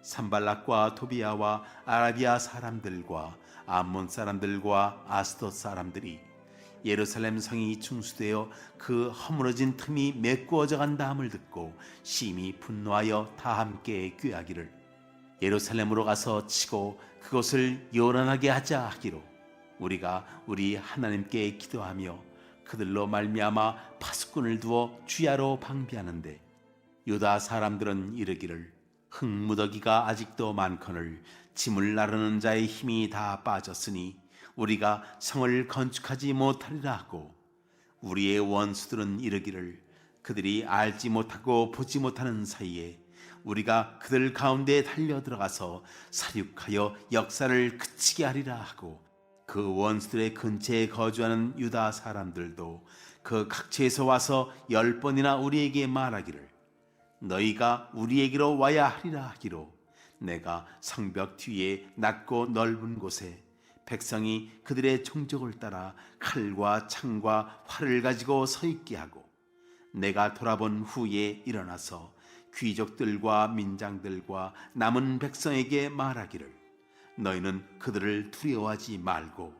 산발락과 토비아와 아라비아 사람들과 암몬 사람들과 아스돗 사람들이 예루살렘 성이 충수되어 그 허물어진 틈이 메꾸어져 간다함을 듣고 심히 분노하여 다 함께 꾀하기를 예루살렘으로 가서 치고 그것을 요란하게 하자 하기로 우리가 우리 하나님께 기도하며 그들로 말미암아 파수꾼을 두어 주야로 방비하는데 유다 사람들은 이르기를 흙무더기가 아직도 많거늘 짐을 나르는 자의 힘이 다 빠졌으니 우리가 성을 건축하지 못하리라 하고 우리의 원수들은 이르기를 그들이 알지 못하고 보지 못하는 사이에 우리가 그들 가운데 달려 들어가서 사륙하여 역사를 그치게 하리라 하고 그 원수들의 근처에 거주하는 유다 사람들도 그 각처에서 와서 10번이나 우리에게 말하기를 너희가 우리에게로 와야 하리라 하기로 내가 성벽 뒤에 낮고 넓은 곳에 백성이 그들의 종족을 따라 칼과 창과 활을 가지고 서 있게 하고 내가 돌아본 후에 일어나서 귀족들과 민장들과 남은 백성에게 말하기를 너희는 그들을 두려워하지 말고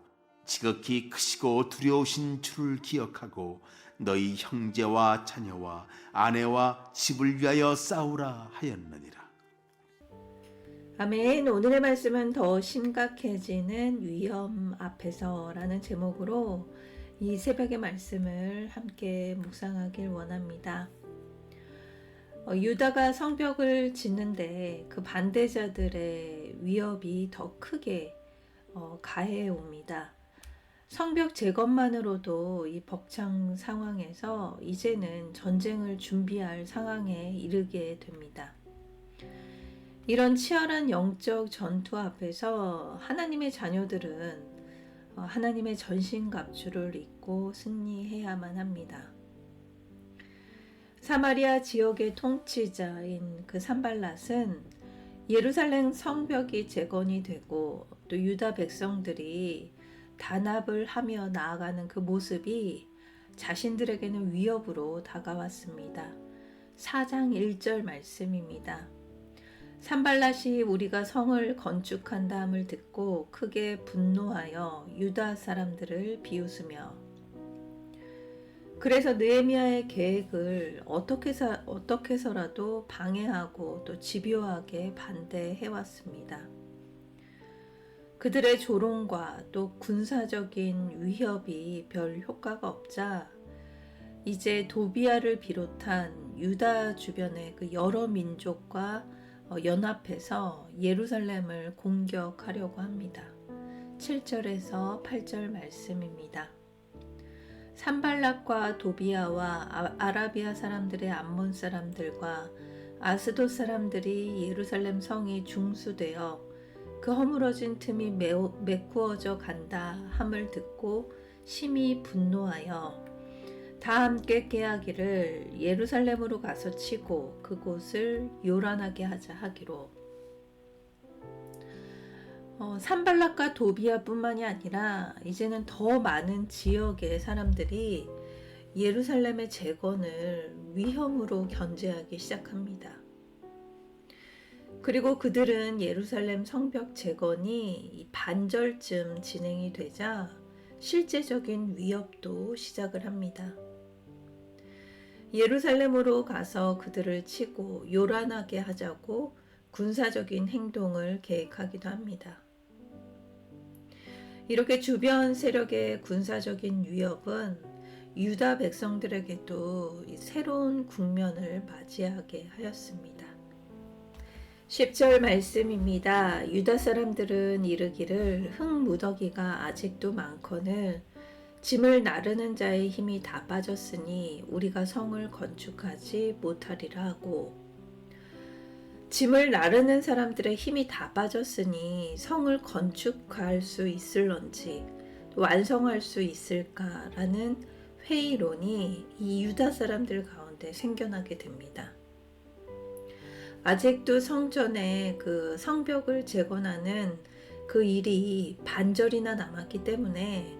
지극히 크시고 두려우신 주를 기억하고 너희 형제와 자녀와 아내와 집을 위하여 싸우라 하였느니라. 아멘. 오늘의 말씀은 더 심각해지는 위험 앞에서라는 제목으로 이 새벽의 말씀을 함께 묵상하길 원합니다. 유다가 성벽을 짓는데 그 반대자들의 위협이 더 크게 가해해 옵니다. 성벽 재건만으로도 이 벅찬 상황에서 이제는 전쟁을 준비할 상황에 이르게 됩니다. 이런 치열한 영적 전투 앞에서 하나님의 자녀들은 하나님의 전신갑주를 입고 승리해야만 합니다. 사마리아 지역의 통치자인 그 산발랏은 예루살렘 성벽이 재건이 되고 또 유다 백성들이 단합을 하며 나아가는 그 모습이 자신들에게는 위협으로 다가왔습니다. 4장 1절 말씀입니다. 산발랏이 우리가 성을 건축한다함을 듣고 크게 분노하여 유다 사람들을 비웃으며 그래서 느헤미야의 계획을 어떻게 해서라도 방해하고 또 집요하게 반대해왔습니다. 그들의 조롱과 또 군사적인 위협이 별 효과가 없자 이제 도비아를 비롯한 유다 주변의 그 여러 민족과 연합해서 예루살렘을 공격하려고 합니다. 7절에서 8절 말씀입니다. 산발락과 도비아와 아라비아 사람들의 암몬 사람들과 아스돗 사람들이 예루살렘 성이 중수되어 그 허물어진 틈이 메꾸어져 간다 함을 듣고 심히 분노하여 다 함께 깨하기를 예루살렘으로 가서 치고 그곳을 요란하게 하자 하기로 산발락과 도비아뿐만이 아니라 이제는 더 많은 지역의 사람들이 예루살렘의 재건을 위험으로 견제하기 시작합니다. 그리고 그들은 예루살렘 성벽 재건이 반절쯤 진행이 되자 실제적인 위협도 시작을 합니다. 예루살렘으로 가서 그들을 치고 요란하게 하자고 군사적인 행동을 계획하기도 합니다. 이렇게 주변 세력의 군사적인 위협은 유다 백성들에게도 새로운 국면을 맞이하게 하였습니다. 10절 말씀입니다. 유다 사람들은 이르기를 흙무더기가 아직도 많거늘 짐을 나르는 자의 힘이 다 빠졌으니 우리가 성을 건축하지 못하리라 하고 짐을 나르는 사람들의 힘이 다 빠졌으니 성을 건축할 수 있을런지 완성할 수 있을까라는 회의론이 이 유다 사람들 가운데 생겨나게 됩니다. 아직도 성전에 그 성벽을 재건하는 그 일이 반절이나 남았기 때문에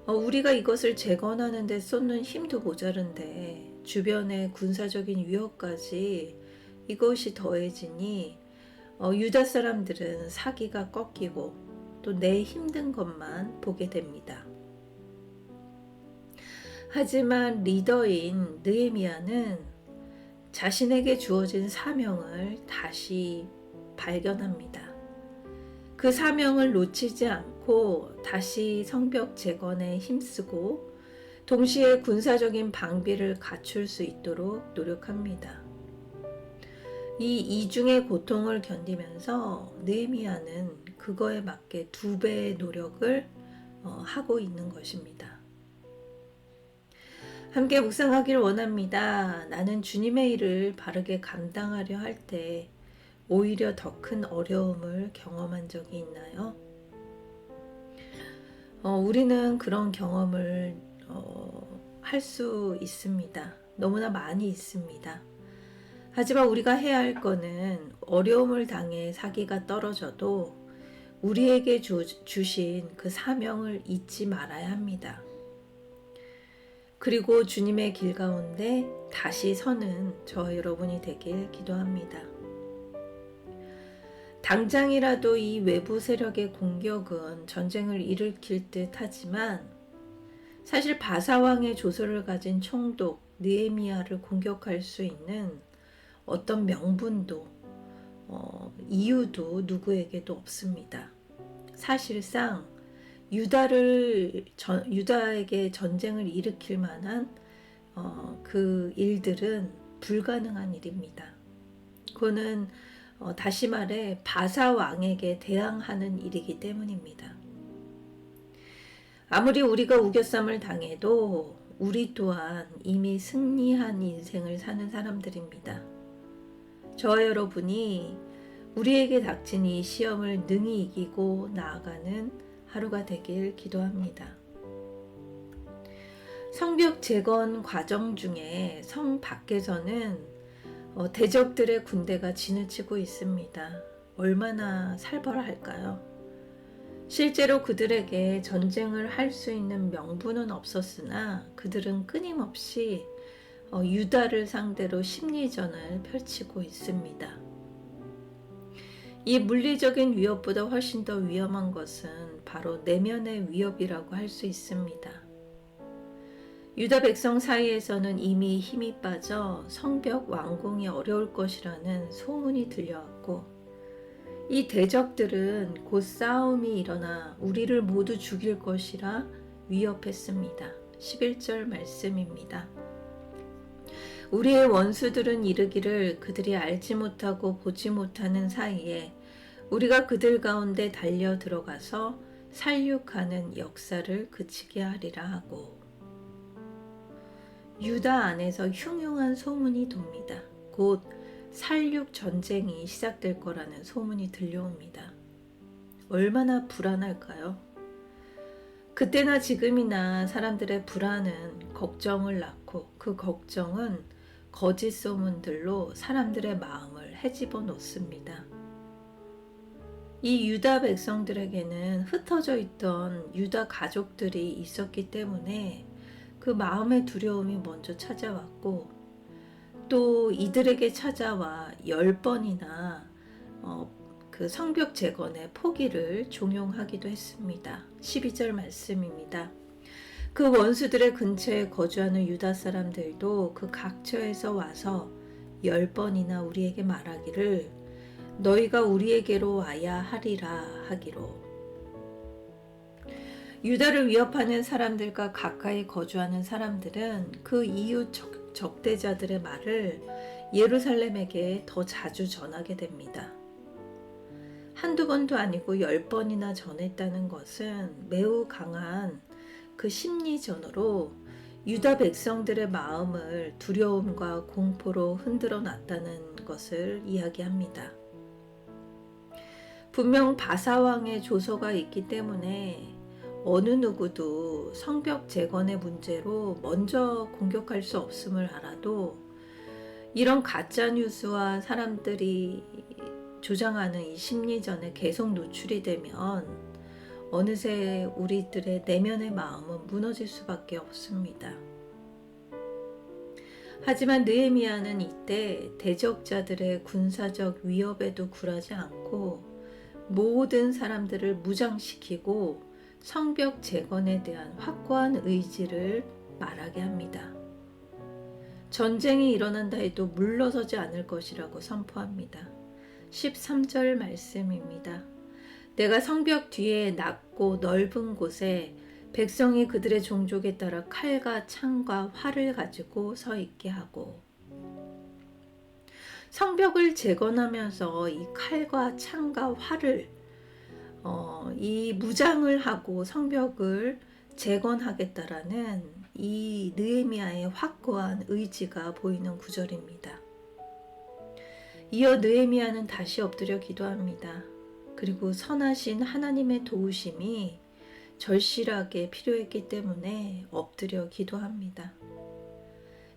우리가 이것을 재건하는 데 쏟는 힘도 모자른데 주변의 군사적인 위협까지 이것이 더해지니 유다 사람들은 사기가 꺾이고 또 내 힘든 것만 보게 됩니다. 하지만 리더인 느헤미야는 자신에게 주어진 사명을 다시 발견합니다. 그 사명을 놓치지 않고 다시 성벽 재건에 힘쓰고 동시에 군사적인 방비를 갖출 수 있도록 노력합니다. 이 이중의 고통을 견디면서 느헤미야는 그거에 맞게 2배의 노력을 하고 있는 것입니다. 함께 묵상하길 원합니다. 나는 주님의 일을 바르게 감당하려 할 때 오히려 더 큰 어려움을 경험한 적이 있나요? 우리는 그런 경험을 할 수 있습니다. 너무나 많이 있습니다. 하지만 우리가 해야 할 거는 어려움을 당해 사기가 떨어져도 우리에게 주신 그 사명을 잊지 말아야 합니다. 그리고 주님의 길 가운데 다시 서는 저와 여러분이 되길 기도합니다. 당장이라도 이 외부 세력의 공격은 전쟁을 일으킬 듯 하지만 사실 바사왕의 조서를 가진 총독 느헤미야를 공격할 수 있는 어떤 명분도 이유도 누구에게도 없습니다. 사실상 유다에게 전쟁을 일으킬 만한 그 일들은 불가능한 일입니다. 그거는 다시 말해 바사 왕에게 대항하는 일이기 때문입니다. 아무리 우리가 우겨쌈을 당해도 우리 또한 이미 승리한 인생을 사는 사람들입니다. 저와 여러분이 우리에게 닥친 이 시험을 능히 이기고 나아가는 하루가 되길 기도합니다. 성벽 재건 과정 중에 성 밖에서는 대적들의 군대가 지느치고 있습니다. 얼마나 살벌할까요? 실제로 그들에게 전쟁을 할 수 있는 명분은 없었으나 그들은 끊임없이 유다를 상대로 심리전을 펼치고 있습니다. 이 물리적인 위협보다 훨씬 더 위험한 것은 바로 내면의 위협이라고 할 수 있습니다. 유다 백성 사이에서는 이미 힘이 빠져 성벽 완공이 어려울 것이라는 소문이 들려왔고 이 대적들은 곧 싸움이 일어나 우리를 모두 죽일 것이라 위협했습니다. 11절 말씀입니다. 우리의 원수들은 이르기를 그들이 알지 못하고 보지 못하는 사이에 우리가 그들 가운데 달려 들어가서 살육하는 역사를 그치게 하리라 하고 유다 안에서 흉흉한 소문이 돕니다. 곧 살육 전쟁이 시작될 거라는 소문이 들려옵니다. 얼마나 불안할까요? 그때나 지금이나 사람들의 불안은 걱정을 낳고 그 걱정은 거짓 소문들로 사람들의 마음을 헤집어 놓습니다. 이 유다 백성들에게는 흩어져 있던 유다 가족들이 있었기 때문에 그 마음의 두려움이 먼저 찾아왔고 또 이들에게 찾아와 10번이나 그 성벽 재건의 포기를 종용하기도 했습니다. 12절 말씀입니다. 그 원수들의 근처에 거주하는 유다 사람들도 그 각처에서 와서 10번이나 우리에게 말하기를 너희가 우리에게로 와야 하리라 하기로. 유다를 위협하는 사람들과 가까이 거주하는 사람들은 그 이웃 적대자들의 말을 예루살렘에게 더 자주 전하게 됩니다. 한두 번도 아니고 10번이나 전했다는 것은 매우 강한 그 심리전으로 유다 백성들의 마음을 두려움과 공포로 흔들어 놨다는 것을 이야기합니다. 분명 바사왕의 조서가 있기 때문에 어느 누구도 성벽 재건의 문제로 먼저 공격할 수 없음을 알아도 이런 가짜뉴스와 사람들이 조장하는 이 심리전에 계속 노출이 되면 어느새 우리들의 내면의 마음은 무너질 수밖에 없습니다. 하지만 느헤미야는 이때 대적자들의 군사적 위협에도 굴하지 않고 모든 사람들을 무장시키고 성벽 재건에 대한 확고한 의지를 말하게 합니다. 전쟁이 일어난다 해도 물러서지 않을 것이라고 선포합니다. 13절 말씀입니다. 내가 성벽 뒤에 낮고 넓은 곳에 백성이 그들의 종족에 따라 칼과 창과 활을 가지고 서 있게 하고, 성벽을 재건하면서 이 칼과 창과 활을 이 무장을 하고 성벽을 재건하겠다라는 이 느헤미야의 확고한 의지가 보이는 구절입니다. 이어 느헤미야는 다시 엎드려 기도합니다. 그리고 선하신 하나님의 도우심이 절실하게 필요했기 때문에 엎드려 기도합니다.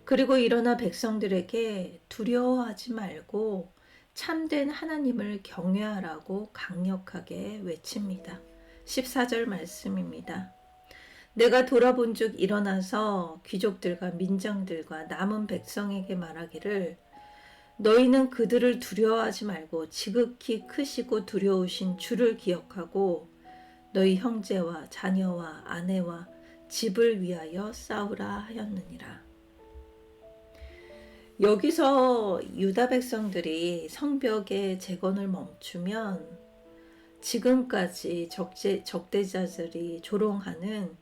그리고 일어나 백성들에게 두려워하지 말고 참된 하나님을 경외하라고 강력하게 외칩니다. 14절 말씀입니다. 내가 돌아본즉 일어나서 귀족들과 민장들과 남은 백성에게 말하기를 너희는 그들을 두려워하지 말고 지극히 크시고 두려우신 주를 기억하고 너희 형제와 자녀와 아내와 집을 위하여 싸우라 하였느니라. 여기서 유다 백성들이 성벽의 재건을 멈추면 지금까지 적대자들이 조롱하는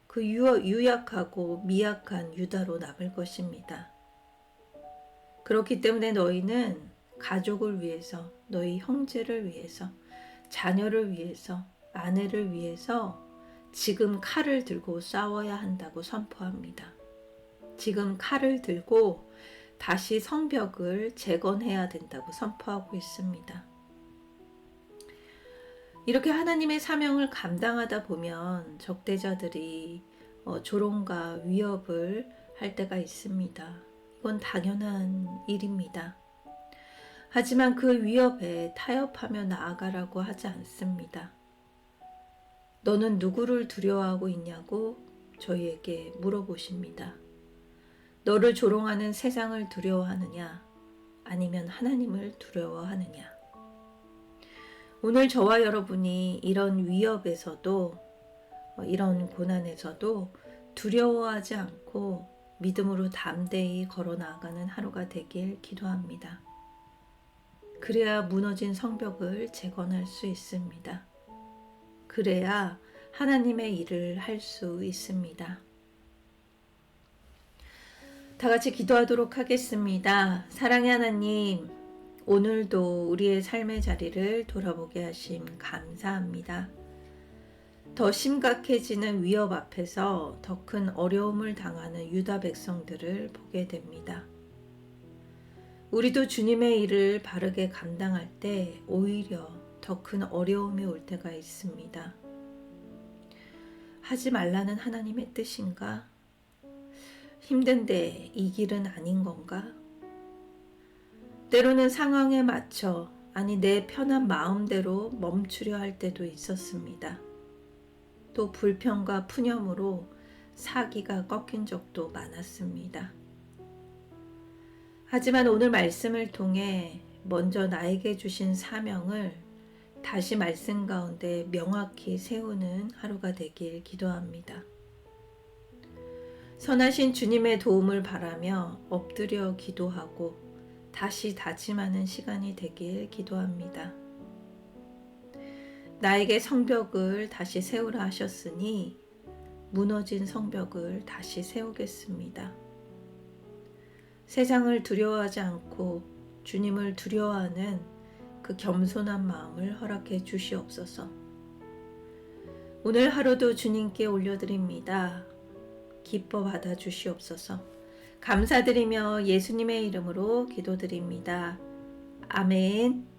그 유약하고 미약한 유다로 남을 것입니다. 그렇기 때문에 너희는 가족을 위해서, 너희 형제를 위해서, 자녀를 위해서, 아내를 위해서 지금 칼을 들고 싸워야 한다고 선포합니다. 지금 칼을 들고 다시 성벽을 재건해야 된다고 선포하고 있습니다. 이렇게 하나님의 사명을 감당하다 보면 적대자들이 조롱과 위협을 할 때가 있습니다. 이건 당연한 일입니다. 하지만 그 위협에 타협하며 나아가라고 하지 않습니다. 너는 누구를 두려워하고 있냐고 저희에게 물어보십니다. 너를 조롱하는 세상을 두려워하느냐? 아니면 하나님을 두려워하느냐? 오늘 저와 여러분이 이런 위협에서도, 이런 고난에서도 두려워하지 않고 믿음으로 담대히 걸어 나아가는 하루가 되길 기도합니다. 그래야 무너진 성벽을 재건할 수 있습니다. 그래야 하나님의 일을 할 수 있습니다. 다 같이 기도하도록 하겠습니다. 사랑의 하나님, 오늘도 우리의 삶의 자리를 돌아보게 하심 감사합니다. 더 심각해지는 위협 앞에서 더 큰 어려움을 당하는 유다 백성들을 보게 됩니다. 우리도 주님의 일을 바르게 감당할 때 오히려 더 큰 어려움이 올 때가 있습니다. 하지 말라는 하나님의 뜻인가? 힘든데 이 길은 아닌 건가? 때로는 상황에 맞춰, 아니 내 편한 마음대로 멈추려 할 때도 있었습니다. 또 불평과 푸념으로 사기가 꺾인 적도 많았습니다. 하지만 오늘 말씀을 통해 먼저 나에게 주신 사명을 다시 말씀 가운데 명확히 세우는 하루가 되길 기도합니다. 선하신 주님의 도움을 바라며 엎드려 기도하고 다시 다짐하는 시간이 되길 기도합니다. 나에게 성벽을 다시 세우라 하셨으니 무너진 성벽을 다시 세우겠습니다. 세상을 두려워하지 않고 주님을 두려워하는 그 겸손한 마음을 허락해 주시옵소서. 오늘 하루도 주님께 올려드립니다. 기뻐 받아 주시옵소서. 감사드리며 예수님의 이름으로 기도드립니다. 아멘.